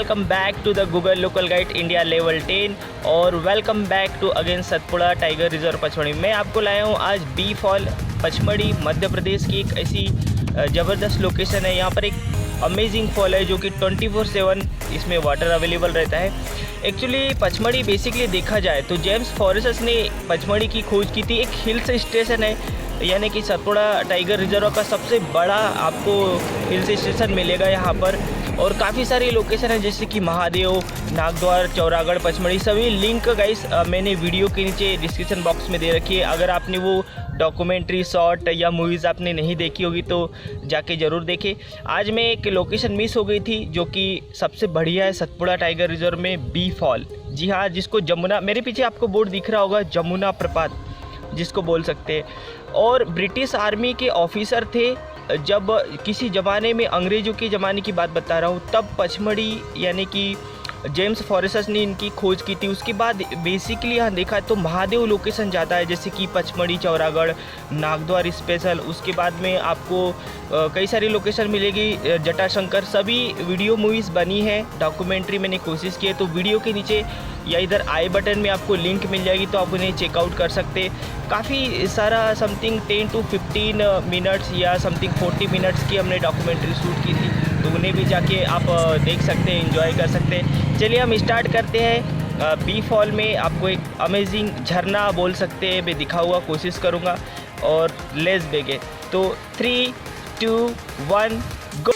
Welcome back to the Google local guide India level 10 और welcome back to again Satpura tiger reserve Pachmarhi. मैं आपको लाया हूँ आज बी फॉल पचमढ़ी मध्य प्रदेश की एक ऐसी ज़बरदस्त लोकेशन है। यहाँ पर एक अमेजिंग फॉल है जो कि 24/7 इसमें वाटर अवेलेबल रहता है। एक्चुअली पचमढ़ी बेसिकली देखा जाए तो जेम्स फॉरेस्ट ने पचमढ़ी की खोज की थी। एक हिल्स स्टेशन है, यानी कि सतपुड़ा टाइगर रिजर्व का सबसे बड़ा आपको हिल्स स्टेशन मिलेगा यहाँ पर। और काफ़ी सारी लोकेशन है जैसे कि महादेव, नागद्वार, चौरागढ़, पचमढ़ी। सभी लिंक गाइस मैंने वीडियो के नीचे डिस्क्रिप्शन बॉक्स में दे रखी है। अगर आपने वो डॉक्यूमेंट्री शॉर्ट या मूवीज़ आपने नहीं देखी होगी तो जाके ज़रूर देखें। आज मैं एक लोकेशन मिस हो गई थी जो कि सबसे बढ़िया है सतपुड़ा टाइगर रिजर्व में, बी फॉल। जी हाँ, जिसको जमुना, मेरे पीछे आपको बोर्ड दिख रहा होगा, जमुना प्रपात जिसको बोल सकते हैं। और ब्रिटिश आर्मी के ऑफिसर थे जब किसी ज़माने में, अंग्रेज़ों के ज़माने की बात बता रहा हूँ, तब पचमढ़ी यानी कि जेम्स फॉरेस्ट ने इनकी खोज की थी। उसके बाद बेसिकली यहाँ देखा तो महादेव लोकेशन ज़्यादा है जैसे कि पचमढ़ी, चौरागढ़, नागद्वार स्पेशल। उसके बाद में आपको कई सारी लोकेशन मिलेगी, जटाशंकर। सभी वीडियो मूवीज़ बनी है, डॉक्यूमेंट्री मैंने कोशिश की है, तो वीडियो के नीचे या इधर आई बटन में आपको लिंक मिल जाएगी तो आप उन्हें चेकआउट कर सकते। काफ़ी सारा समथिंग 10 to 15 मिनट्स या समथिंग 40 मिनट्स की हमने डॉक्यूमेंट्री शूट की थी, तो उन्हें भी जाके आप देख सकते हैं, एंजॉय कर सकते हैं। चलिए हम स्टार्ट करते हैं। बी फॉल में आपको एक अमेजिंग झरना बोल सकते हैं मैं दिखाऊंगा, कोशिश करूँगा। और लेट्स बिगिन। तो 3, 2, 1 गो।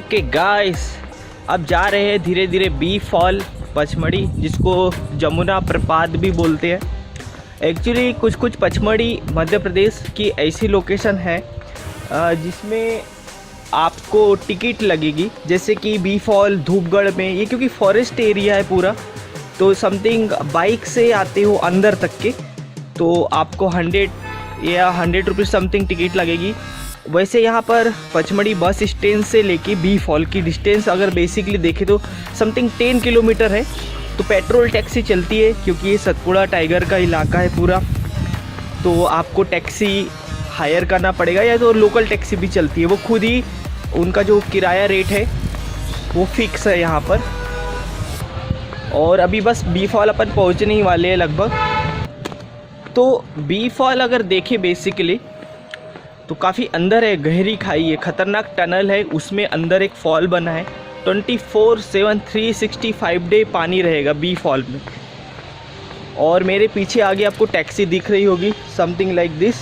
ओके गाइस, अब जा रहे हैं धीरे धीरे बी फॉल पचमढ़ी, जिसको जमुना प्रपात भी बोलते हैं। एक्चुअली कुछ पचमढ़ी मध्य प्रदेश की ऐसी लोकेशन है जिसमें आपको टिकट लगेगी। जैसे कि बी फॉल धूपगढ़ में, ये क्योंकि फॉरेस्ट एरिया है पूरा, तो समथिंग बाइक से आते हो अंदर तक के तो आपको 100 या 100 रुपीज़ समथिंग टिकट लगेगी। वैसे यहाँ पर पचमढ़ी बस स्टैंड से लेके बी फॉल की डिस्टेंस अगर बेसिकली देखें तो समथिंग 10 किलोमीटर है। तो पेट्रोल टैक्सी चलती है क्योंकि ये सतपुड़ा टाइगर का इलाका है पूरा, तो आपको टैक्सी हायर करना पड़ेगा या तो लोकल टैक्सी भी चलती है। वो खुद ही उनका जो किराया रेट है वो फिक्स है यहाँ पर। और अभी बस बी फॉल अपन पहुँचने ही वाले हैं लगभग। तो बी फॉल अगर देखें बेसिकली तो काफ़ी अंदर है, गहरी खाई है, ख़तरनाक टनल है, उसमें अंदर एक फॉल बना है। 24/7 365 डे पानी रहेगा बी फॉल में। और मेरे पीछे आगे आपको टैक्सी दिख रही होगी समथिंग लाइक दिस।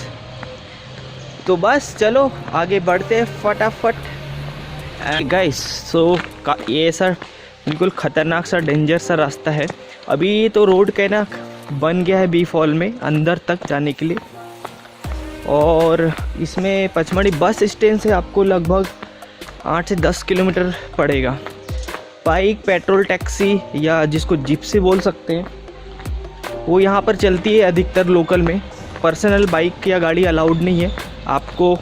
तो बस चलो आगे बढ़ते हैं फटाफट। गाइस सो ये सर बिल्कुल ख़तरनाक सा डेंजर सा रास्ता है। अभी तो रोड का ना बन गया है बी फॉल में अंदर तक जाने के लिए। और इसमें पचमढ़ी बस स्टैंड से आपको लगभग 8 से 10 किलोमीटर पड़ेगा। बाइक, पेट्रोल टैक्सी या जिसको जिप्सी बोल सकते हैं वो यहाँ पर चलती है अधिकतर लोकल में। पर्सनल बाइक या गाड़ी अलाउड नहीं है, आपको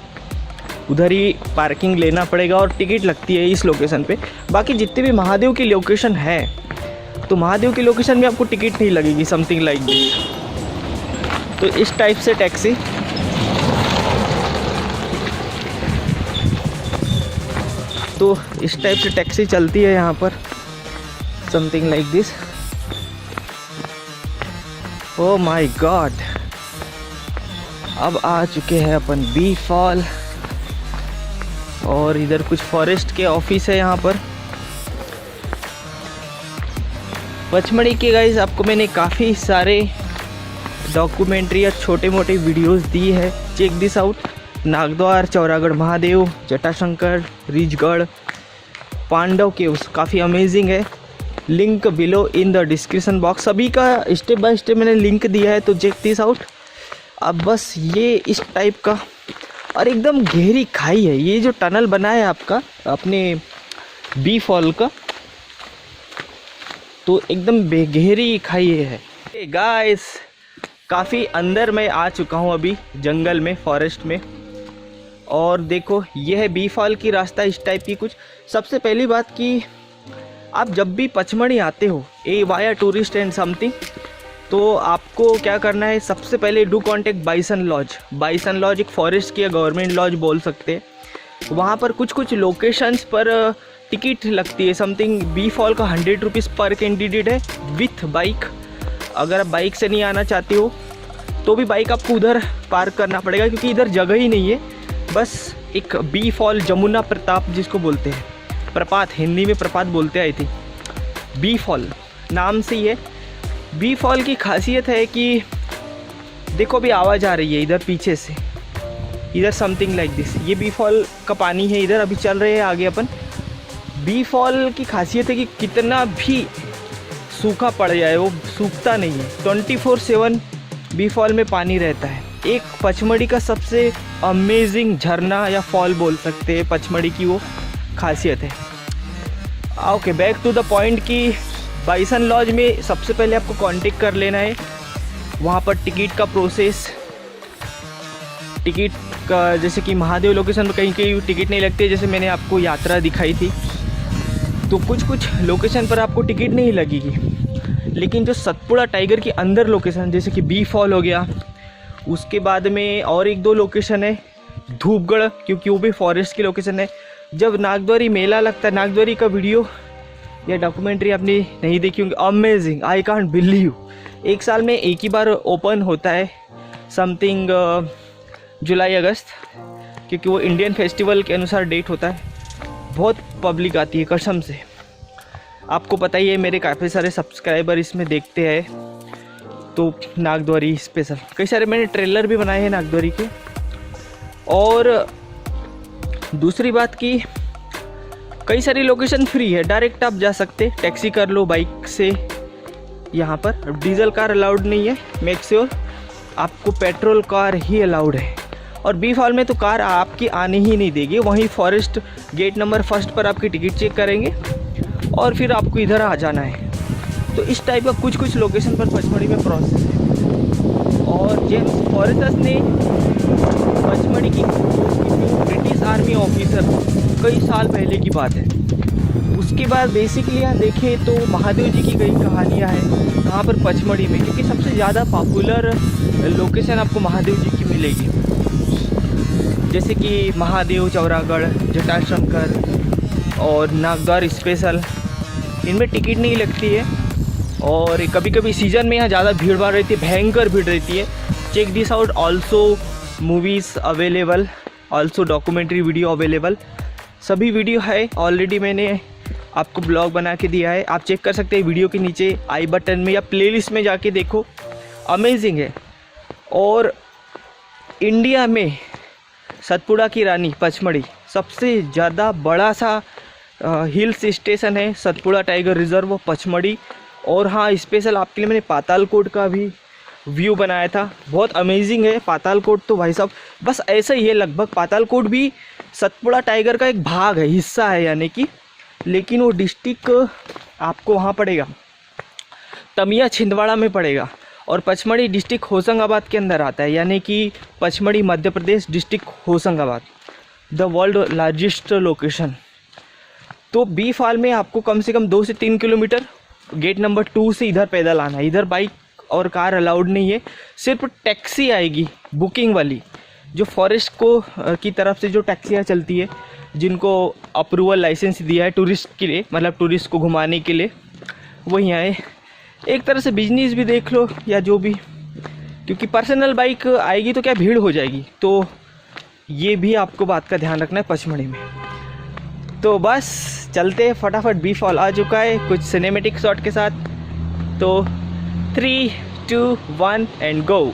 उधर ही पार्किंग लेना पड़ेगा और टिकट लगती है इस लोकेशन पे। बाकी जितने भी महादेव की लोकेशन है तो महादेव की लोकेशन में आपको टिकट नहीं लगेगी समथिंग लाइक दिस। तो इस टाइप से टैक्सी चलती है यहाँ पर something like this. Oh my God, अब आ चुके हैं अपन बी फॉल। और इधर कुछ फॉरेस्ट के ऑफिस है यहाँ पर पचमढ़ी के। गाइस आपको मैंने काफ़ी सारे डॉक्यूमेंट्री या छोटे मोटे वीडियोस दी है, check this out. Nagdwar, Chauragarh Mahadev, Jatashankar, Rijgarh, Pandav caves, काफ़ी अमेजिंग है। Link below in the description box. सभी का स्टेप बाय स्टेप मैंने लिंक दिया है, तो चेक दिस आउट। अब बस ये इस टाइप का और एकदम गहरी खाई है। ये जो टनल बना है आपका अपने बी फॉल का, तो एकदम बेगहरी खाई है। गाइस काफ़ी अंदर मैं आ चुका हूँ अभी जंगल में, फॉरेस्ट में। और देखो ये है बी फॉल की रास्ता इस टाइप की कुछ। सबसे पहली बात कि आप जब भी पचमढ़ी आते हो a via tourist and something, तो आपको क्या करना है, सबसे पहले do contact bison lodge. Bison lodge एक फॉरेस्ट की गवर्नमेंट लॉज बोल सकते हैं। वहाँ पर कुछ लोकेशंस पर टिकट लगती है समथिंग। बी फॉल का 100 रुपीज़ पर कैंडिडेट है विथ बाइक। अगर आप बाइक से नहीं आना चाहते हो तो भी बाइक आपको उधर पार्क करना पड़ेगा क्योंकि इधर जगह ही नहीं है। बस एक बी फॉल जमुना प्रताप जिसको बोलते हैं, प्रपात हिंदी में प्रपात बोलते हैं आई थिंक। बी फॉल नाम से ही है। बी फॉल की खासियत है कि देखो अभी आवाज़ आ रही है इधर पीछे से, इधर समथिंग लाइक दिस। ये बी फॉल का पानी है, इधर अभी चल रहे हैं आगे अपन। बी फॉल की खासियत है कि कितना भी सूखा पड़ जाए वो सूखता नहीं है। 24/7 बी फॉल में पानी रहता है। एक पचमढ़ी का सबसे अमेजिंग झरना या फॉल बोल सकते हैं, पचमढ़ी की वो खासियत है। Okay, back to the point कि बाइसन लॉज में सबसे पहले आपको कांटेक्ट कर लेना है। वहाँ पर टिकट का प्रोसेस, टिकट का जैसे कि महादेव लोकेशन पर कहीं कहीं टिकट नहीं लगती है, जैसे मैंने आपको यात्रा दिखाई थी, तो कुछ लोकेशन पर आपको टिकट नहीं लगेगी। लेकिन जो सतपुड़ा टाइगर के अंदर लोकेशन जैसे कि बी फॉल हो गया, उसके बाद में और 1-2 लोकेशन है, धूपगढ़ क्योंकि वो भी फॉरेस्ट की लोकेशन है। जब नागद्वारी मेला लगता है, नागद्वारी का वीडियो या डॉक्यूमेंट्री आपने नहीं देखी होंगी, अमेजिंग, आई कांट बिलीव। एक साल में एक ही बार ओपन होता है समथिंग जुलाई अगस्त, क्योंकि वो इंडियन फेस्टिवल के अनुसार डेट होता है। बहुत पब्लिक आती है कसम से। आपको पता ही है मेरे काफ़ी सारे सब्सक्राइबर इसमें देखते हैं, तो नागद्वारी स्पेशल कई सारे मैंने ट्रेलर भी बनाए हैं नागद्वारी के। और दूसरी बात कि कई सारी लोकेशन फ्री है, डायरेक्ट आप जा सकते, टैक्सी कर लो बाइक से यहाँ पर। डीजल कार अलाउड नहीं है, मेक श्योर आपको पेट्रोल कार ही अलाउड है। और बी फॉल में तो कार आपकी आने ही नहीं देगी, वहीं फॉरेस्ट गेट नंबर 1 पर आपकी टिकट चेक करेंगे और फिर आपको इधर आ जाना है। तो इस टाइप का कुछ लोकेशन पर पचमढ़ी में प्रोसेस है। और जेम्स फॉरेस्टस ने पचमढ़ी की ब्रिटिश आर्मी ऑफिसर, कई साल पहले की बात है। उसके बाद बेसिकली यहाँ देखें तो महादेव जी की कई कहानियाँ हैं कहाँ पर, पचमढ़ी में, क्योंकि सबसे ज़्यादा पॉपुलर लोकेशन आपको महादेव जी की मिलेगी, जैसे कि महादेव, चौरागढ़, जटाशंकर और नागद्वार स्पेशल। इनमें टिकट नहीं लगती है और कभी कभी सीज़न में यहाँ ज़्यादा भीड़ भाड़ रहती है, भयंकर भीड़ रहती है। Check this out, also movies available, also documentary video available, सभी वीडियो है। ऑलरेडी मैंने आपको ब्लॉग बना के दिया है, आप चेक कर सकते हैं वीडियो के नीचे आई बटन में या प्लेलिस्ट में जाके देखो, अमेजिंग है। और इंडिया में सतपुड़ा की रानी पचमढ़ी सबसे ज़्यादा बड़ा सा हिल्स स्टेशन है, सतपुड़ा टाइगर रिजर्व पचमढ़ी। और हाँ, स्पेशल आपके लिए मैंने पातालकोट का भी व्यू बनाया था, बहुत अमेजिंग है। पातालकोट तो भाई साहब बस ऐसा ही है लगभग, पातालकोट भी सतपुड़ा टाइगर का एक भाग है, हिस्सा है यानी कि, लेकिन वो डिस्ट्रिक्ट आपको वहाँ पड़ेगा, तमिया छिंदवाड़ा में पड़ेगा। और पचमढ़ी डिस्ट्रिक्ट होशंगाबाद के अंदर आता है, यानी कि Pachmarhi Madhya Pradesh district Hoshangabad, the world largest location. तो बी फॉल में आपको कम से कम 2 से 3 किलोमीटर गेट नंबर 2 से इधर पैदल आना है। इधर बाइक और कार अलाउड नहीं है, सिर्फ टैक्सी आएगी बुकिंग वाली, जो फॉरेस्ट को की तरफ से जो टैक्सियाँ चलती है, जिनको अप्रूवल लाइसेंस दिया है टूरिस्ट के लिए, मतलब टूरिस्ट को घुमाने के लिए, वही आए। एक तरह से बिजनेस भी देख लो या जो भी, क्योंकि पर्सनल बाइक आएगी तो क्या भीड़ हो जाएगी, तो ये भी आपको बात का ध्यान रखना है पचमढ़ी में। तो बस चलते हैं फटाफट, बी फॉल आ चुका है कुछ सिनेमेटिक शॉट के साथ। तो 3, 2, 1 and go.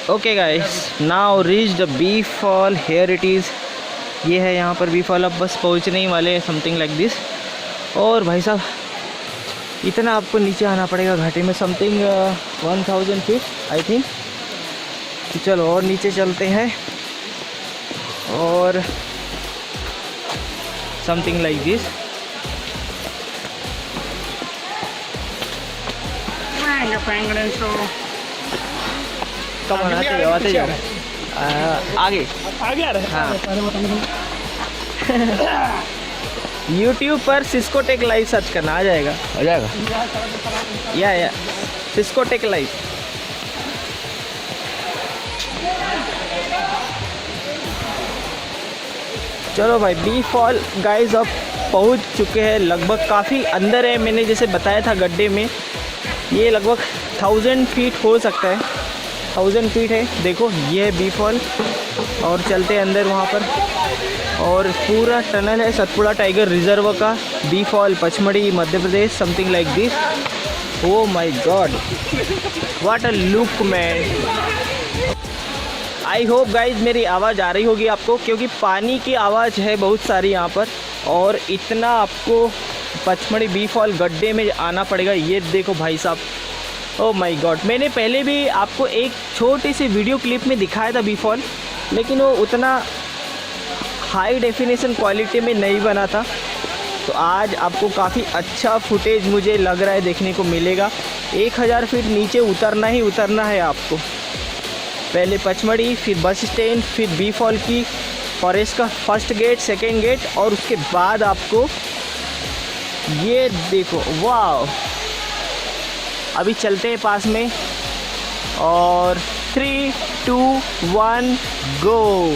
Okay guys, now reach the bee fall, here it is. ये है यहाँ पर बी फॉल, अब बस पहुँचने ही वाले हैं, समथिंग लाइक दिस। और भाई साहब इतना आपको नीचे आना पड़ेगा घाटी में, समथिंग 1000 फीट आई थिंक। चलो और नीचे चलते हैं और समथिंग लाइक दिस। कम आते जा रहे हैं आगे आगे आ रहे हैं। हाँ YouTube पर सिस्को टेक लाइव सर्च करना, आ जाएगा या सिस्को टेक लाइव। चलो भाई, बी फॉल गाइस अब पहुंच चुके हैं, लगभग काफ़ी अंदर है। मैंने जैसे बताया था गड्ढे में, ये लगभग 1000 फीट हो सकता है, 1000 फीट है। देखो ये है बी फॉल और चलते हैं अंदर वहाँ पर। और पूरा टनल है सतपुड़ा टाइगर रिजर्व का, bee fall Pachmarhi Madhya Pradesh, something like this. Oh my god, what a look man. I hope guys मेरी आवाज़ आ रही होगी आपको, क्योंकि पानी की आवाज़ है बहुत सारी यहाँ पर। और इतना आपको पचमढ़ी बी फॉल गड्ढे में आना पड़ेगा। ये देखो भाई साहब, ओ माय गॉड। मैंने पहले भी आपको एक छोटी सी वीडियो क्लिप में दिखाया था बी फॉल, लेकिन वो उतना हाई डेफिनेशन क्वालिटी में नहीं बना था। तो आज आपको काफ़ी अच्छा फुटेज मुझे लग रहा है देखने को मिलेगा। 1000 फीट नीचे उतरना ही उतरना है आपको। पहले पचमढ़ी, फिर बस स्टैंड, फिर बी फॉल की फॉरेस्ट का फर्स्ट गेट, सेकेंड गेट, और उसके बाद आपको ये देखो, वाह। अभी चलते हैं पास में और 3, 2, 1 गो।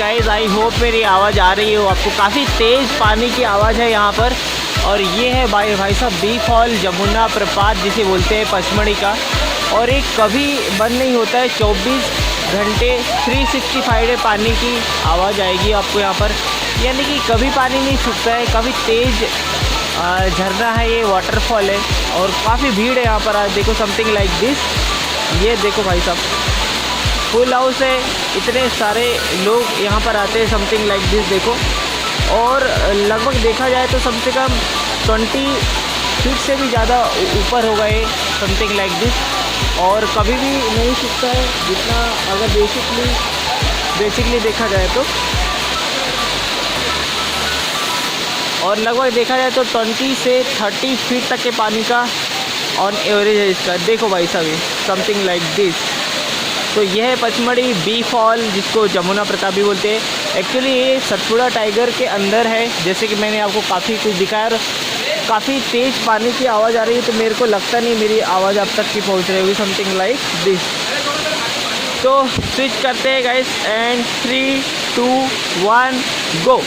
गाइस, आई होप मेरी आवाज़ आ रही हो आपको। काफ़ी तेज़ पानी की आवाज़ है यहाँ पर। और ये है भाई साहब बी फॉल, जमुना प्रपात जिसे बोलते हैं पचमढ़ी का। और ये कभी बंद नहीं होता है, 24 घंटे 365 डे पानी की आवाज़ आएगी आपको यहाँ पर। यानी कि कभी पानी नहीं सूखता है। काफ़ी तेज़ झरना है, ये वाटरफॉल है और काफ़ी भीड़ है यहाँ पर। आज देखो समथिंग लाइक दिस, ये देखो भाई साहब फुल हाउस है, इतने सारे लोग यहाँ पर आते हैं। समथिंग लाइक दिस देखो। और लगभग देखा जाए तो कम से कम 20 फीट से भी ज़्यादा ऊपर होगा ये, समथिंग लाइक दिस। और कभी भी नहीं सूखता है, जितना अगर बेसिकली देखा जाए तो। और लगभग देखा जाए तो 20 से 30 फीट तक के पानी का ऑन एवरेज है इसका। देखो भाई साहब ये समथिंग लाइक दिस। तो यह है पचमढ़ी बी फॉल, जिसको जमुना प्रताप भी बोलते हैं। एक्चुअली ये सतपुड़ा टाइगर के अंदर है, जैसे कि मैंने आपको काफ़ी कुछ दिखाया। और काफ़ी तेज़ पानी की आवाज़ आ रही है, तो मेरे को लगता नहीं मेरी आवाज़ आप तक की पहुंच रही होगी, समथिंग लाइक दिस। तो स्विच करते हैं गाइस एंड 3, 2, 1 गो।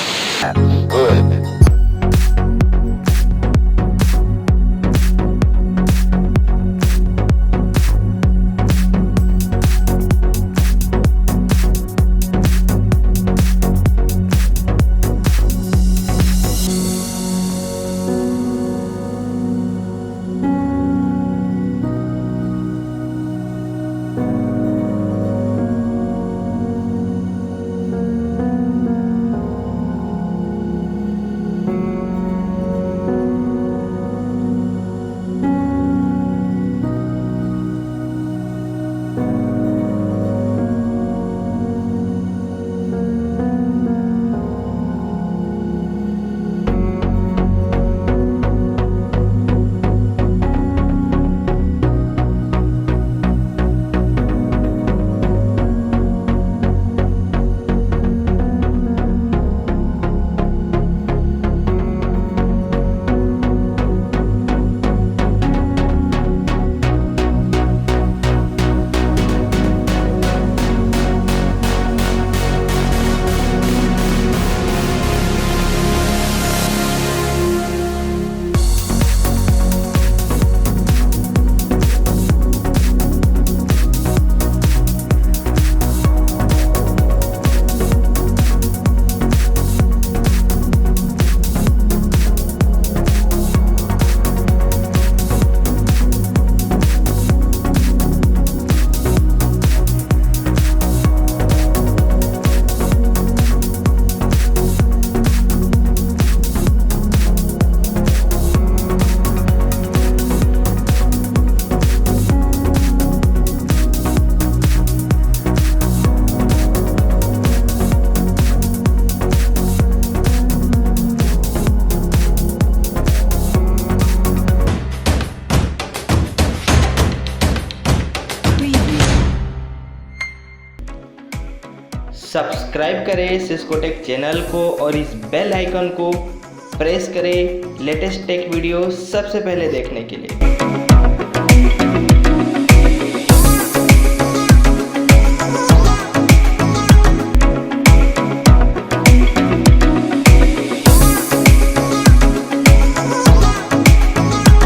सब्सक्राइब करें सिस्कोटेक चैनल को और इस बेल आइकन को प्रेस करें लेटेस्ट टेक वीडियो सबसे पहले देखने के लिए।